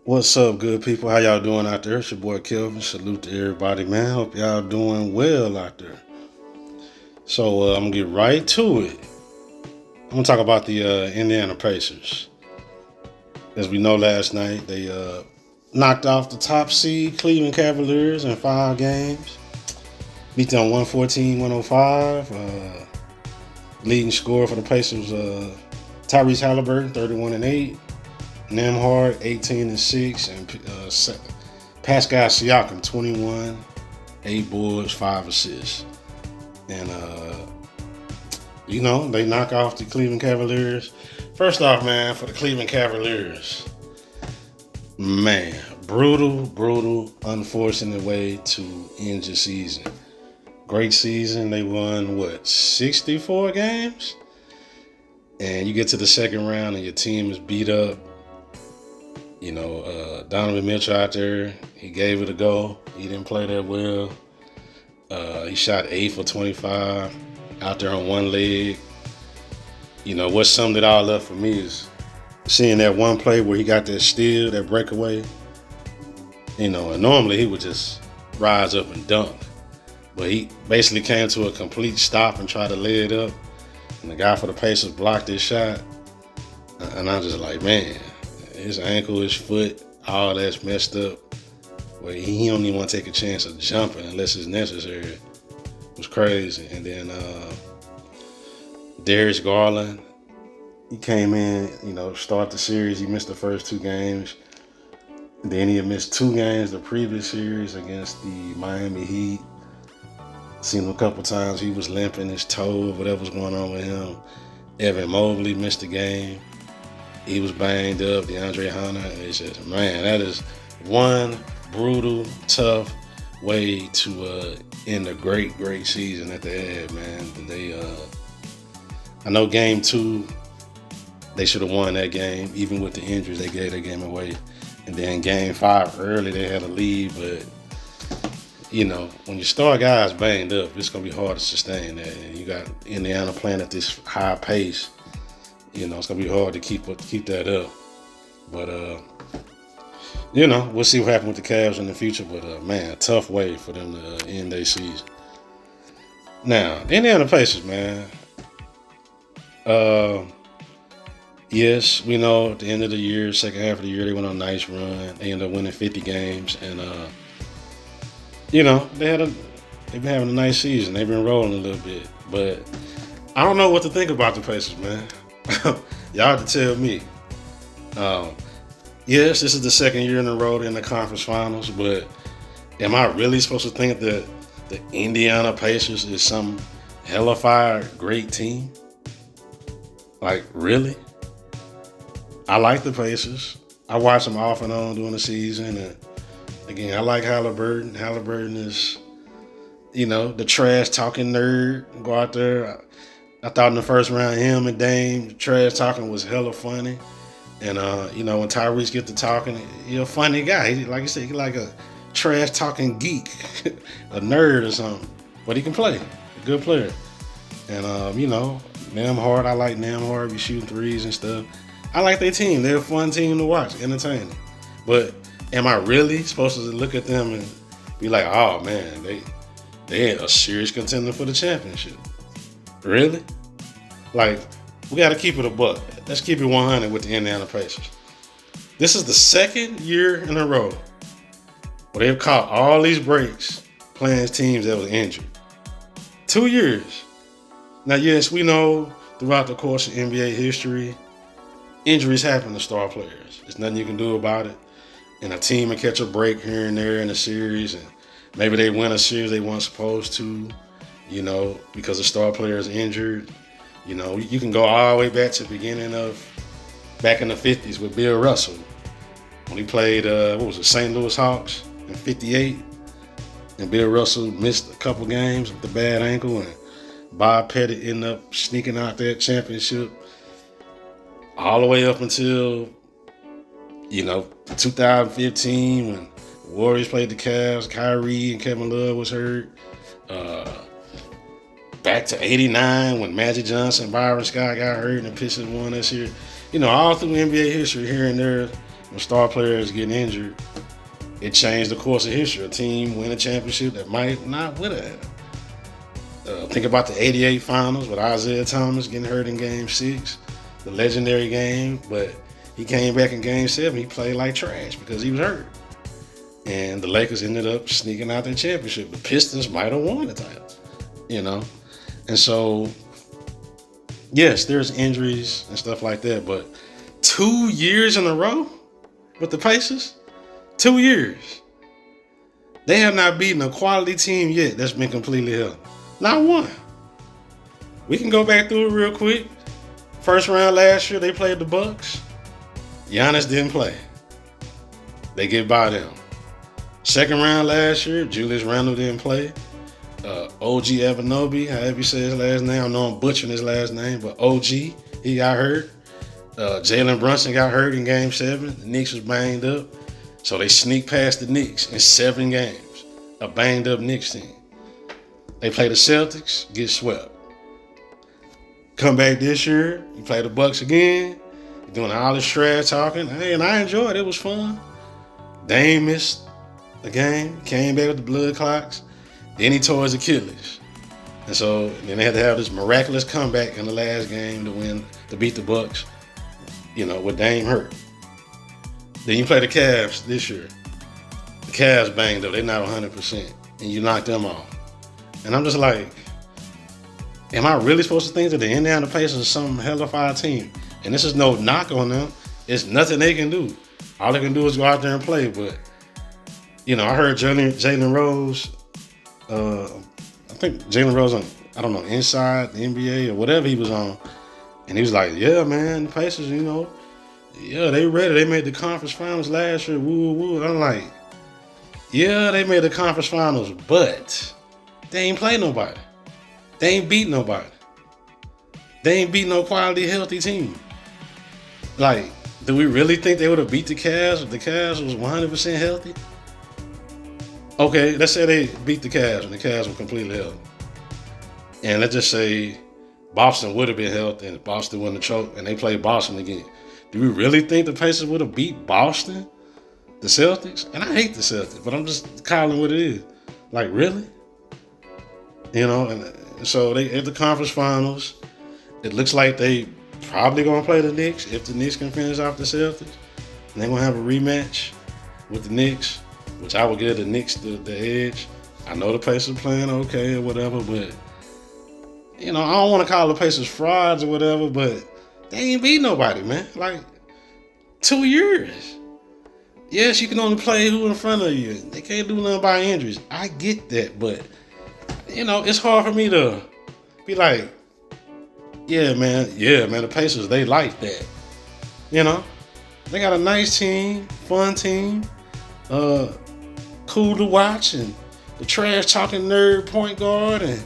What's up, good people? How y'all doing out there? It's your boy Kelvin. Salute to everybody, man. Hope y'all doing well out there. So I'm gonna get right to it. I'm gonna talk about the Indiana Pacers. As we know, last night they knocked off the top seed Cleveland Cavaliers in 5 games. Beat them 114-105. Leading scorer for the Pacers, Tyrese Halliburton, 31-8. Nemhard, 18-6, and Pascal Siakam, 21, 8 boards, 5 assists. And they knock off the Cleveland Cavaliers. First off, man, for the Cleveland Cavaliers, man, brutal, unfortunate way to end your season. Great season. They won 64 games? And you get to the second round and your team is beat up. Donovan Mitchell out there, he gave it a go. He didn't play that well. He shot 8 for 25 out there on one leg. What summed it all up for me is seeing that one play where he got that steal, that breakaway. And normally he would just rise up and dunk. But he basically came to a complete stop and tried to lay it up. And the guy for the Pacers blocked his shot. And I'm just like, man, his ankle, his foot, all that's messed up. Well, he don't even want to take a chance of jumping unless it's necessary. It was crazy. And then Darius Garland, he came in, start the series. He missed the first 2 games. Then he had missed 2 games the previous series against the Miami Heat. Seen him a couple times. He was limping his toe, whatever was going on with him. Evan Mobley missed the game. He was banged up. DeAndre Hunter. And it's just, man, that is one brutal, tough way to end a great season that they had, man. I know game 2, they should have won that game. Even with the injuries, they gave that game away. And then game 5 early, they had a lead, but when your star guys banged up, it's going to be hard to sustain that. And you got Indiana playing at this high pace. It's going to be hard to keep that up. But, we'll see what happens with the Cavs in the future. But, man, tough way for them to end their season. Now, the Indiana Pacers, man. Yes, we know at the end of the year, second half of the year, they went on a nice run. They ended up winning 50 games. And, they've been having a nice season. They've been rolling a little bit. But I don't know what to think about the Pacers, man. Y'all have to tell me. Yes, this is the second year in a row in the conference finals, but am I really supposed to think that the Indiana Pacers is some hellified great team? Like, really? I like the Pacers. I watch them off and on during the season, and again, I like Halliburton. Halliburton is, the trash talking nerd. Go out there. I thought in the first round, him and Dame, trash talking was hella funny. And, when Tyrese get to talking, he's a funny guy. Like you said, he's like a trash talking geek, a nerd or something. But he can play. A good player. And, Nemhard, I like Nemhard. Be shooting threes and stuff. I like their team. They're a fun team to watch, entertaining. But am I really supposed to look at them and be like, oh, man, they a serious contender for the championship? Really? Like, we got to keep it a buck. Let's keep it 100 with the Indiana Pacers. This is the second year in a row where they've caught all these breaks playing teams that was injured. 2 years. Now, yes, we know throughout the course of NBA history, injuries happen to star players. There's nothing you can do about it. And a team will catch a break here and there in a series, and maybe they win a series they weren't supposed to, because the star player is injured. You can go all the way back to the beginning of back in the 50s with Bill Russell when he played, St. Louis Hawks in 58. And Bill Russell missed a couple games with a bad ankle, and Bob Pettit ended up sneaking out that championship all the way up until 2015 when the Warriors played the Cavs. Kyrie and Kevin Love was hurt. Back to 89 when Magic Johnson and Byron Scott got hurt and the Pistons won this year. All through NBA history, here and there, when star players get injured, it changed the course of history. A team win a championship that might not win it. Think about the '88 finals with Isaiah Thomas getting hurt in Game 6, the legendary game, but he came back in Game 7. He played like trash because he was hurt. And the Lakers ended up sneaking out their championship. The Pistons might have won the title, you know? And so, yes, there's injuries and stuff like that, but 2 years in a row with the Pacers? 2 years. They have not beaten a quality team yet that's been completely healthy. Not one. We can go back through it real quick. First round last year, they played the Bucks. Giannis didn't play. They get by them. Second round last year, Julius Randle didn't play. OG Anunoby, however you say his last name. I know I'm butchering his last name, but OG, he got hurt. Jalen Brunson got hurt in Game 7. The Knicks was banged up. So they sneaked past the Knicks in 7 games. A banged up Knicks team. They play the Celtics, get swept. Come back this year, you play the Bucks again. You're doing all this trash talking. Hey, and I enjoyed it. It was fun. Dame missed the game, came back with the blood clots. Then he tore his Achilles. And so then they had to have this miraculous comeback in the last game to beat the Bucks, with Dame hurt. Then you play the Cavs this year. The Cavs banged up. They're not 100%. And you knocked them off. And I'm just like, am I really supposed to think that the Indiana Pacers are some hellified team? And this is no knock on them. It's nothing they can do. All they can do is go out there and play. But, I heard Jalen Rose, I think Jalen Rose on, Inside the NBA or whatever he was on. And he was like, yeah, man, the Pacers, yeah, they ready. They made the conference finals last year. Woo, woo. I'm like, yeah, they made the conference finals, but they ain't play nobody. They ain't beat nobody. They ain't beat no quality, healthy team. Like, do we really think they would have beat the Cavs if the Cavs was 100% healthy? Okay, let's say they beat the Cavs and the Cavs were completely healthy. And let's just say Boston would have been healthy and Boston wouldn't have choked and they played Boston again. Do we really think the Pacers would have beat Boston? The Celtics? And I hate the Celtics, but I'm just calling what it is. Like, really? And so they at the conference finals. It looks like they probably going to play the Knicks if the Knicks can finish off the Celtics. And they're going to have a rematch with the Knicks, which I would give the Knicks the edge. I know the Pacers are playing okay or whatever, but, I don't want to call the Pacers frauds or whatever, but they ain't beat nobody, man. Like, 2 years. Yes, you can only play who in front of you. They can't do nothing by injuries. I get that, but, it's hard for me to be like, yeah, man, the Pacers, they like that. They got a nice team, fun team, cool to watch, and the trash talking nerd point guard, and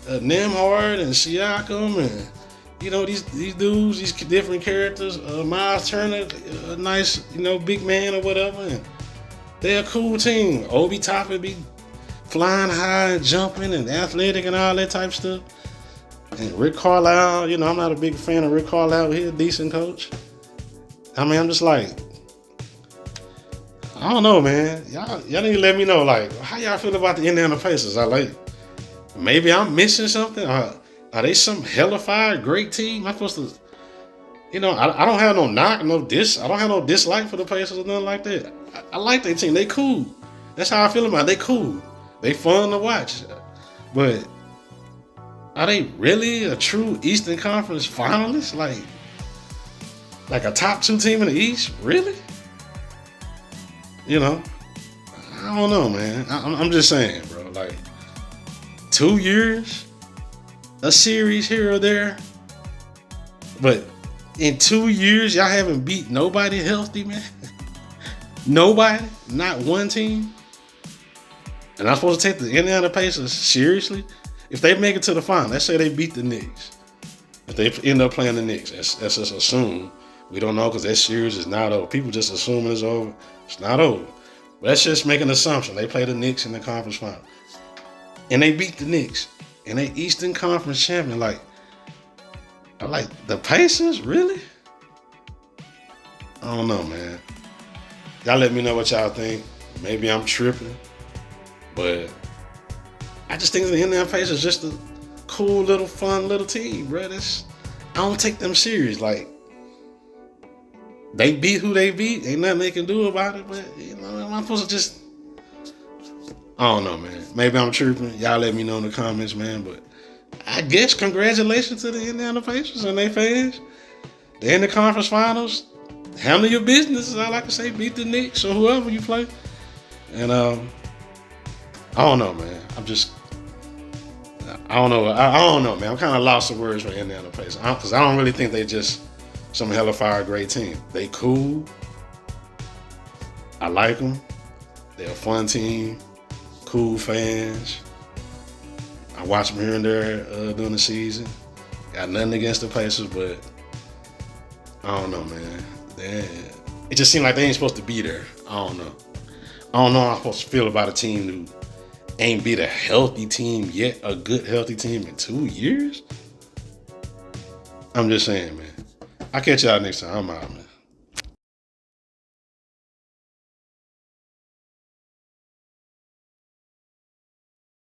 Nembhard and Siakam, and these dudes, these different characters. Miles Turner, a nice big man or whatever, and they're a cool team. Obi Toppin be flying high and jumping and athletic and all that type stuff. And Rick Carlisle, I'm not a big fan of Rick Carlisle. He's a decent coach. I'm just like, I don't know, man. Y'all need to let me know, like, how y'all feel about the Indiana Pacers? Maybe I'm missing something. Are they some hellified great team? I'm supposed to, I don't have no knock, no diss. I don't have no dislike for the Pacers or nothing like that. I like their team. They cool. That's how I feel about it. They cool. They fun to watch. But are they really a true Eastern Conference finalist? Like a top 2 team in the East? Really? I don't know, man. I'm just saying, bro. Like, 2 years, a series here or there. But in 2 years, y'all haven't beat nobody healthy, man. Nobody? Not one team? And I'm supposed to take the Indiana Pacers seriously? If they make it to the final, let's say they beat the Knicks. If they end up playing the Knicks, let's just assume. We don't know because that series is not over. People just assuming it's over. It's not over. But let's just make an assumption. They play the Knicks in the conference final. And they beat the Knicks. And they Eastern Conference champion. Like the Pacers? Really? I don't know, man. Y'all let me know what y'all think. Maybe I'm tripping, but I just think the Indiana Pacers is just a cool little fun little team, bro. I don't take them serious. Like they beat who they beat. Ain't nothing they can do about it. But am I supposed to just? I don't know, man. Maybe I'm tripping. Y'all let me know in the comments, man. But I guess congratulations to the Indiana Pacers and their fans. They're in the conference finals. Handle your business, is all I can say. Beat the Knicks or whoever you play. And I don't know, man. I don't know. I don't know, man. I'm kind of lost of words for Indiana Pacers because I don't really think they just some hella fire great team. They cool. I like them. They're a fun team. Cool fans. I watch them here and there during the season. Got nothing against the Pacers, but I don't know, man. It just seemed like they ain't supposed to be there. I don't know how I'm supposed to feel about a team who ain't beat a healthy team yet, a good healthy team in 2 years. I'm just saying, man. I'll catch y'all next time. I'm out, man.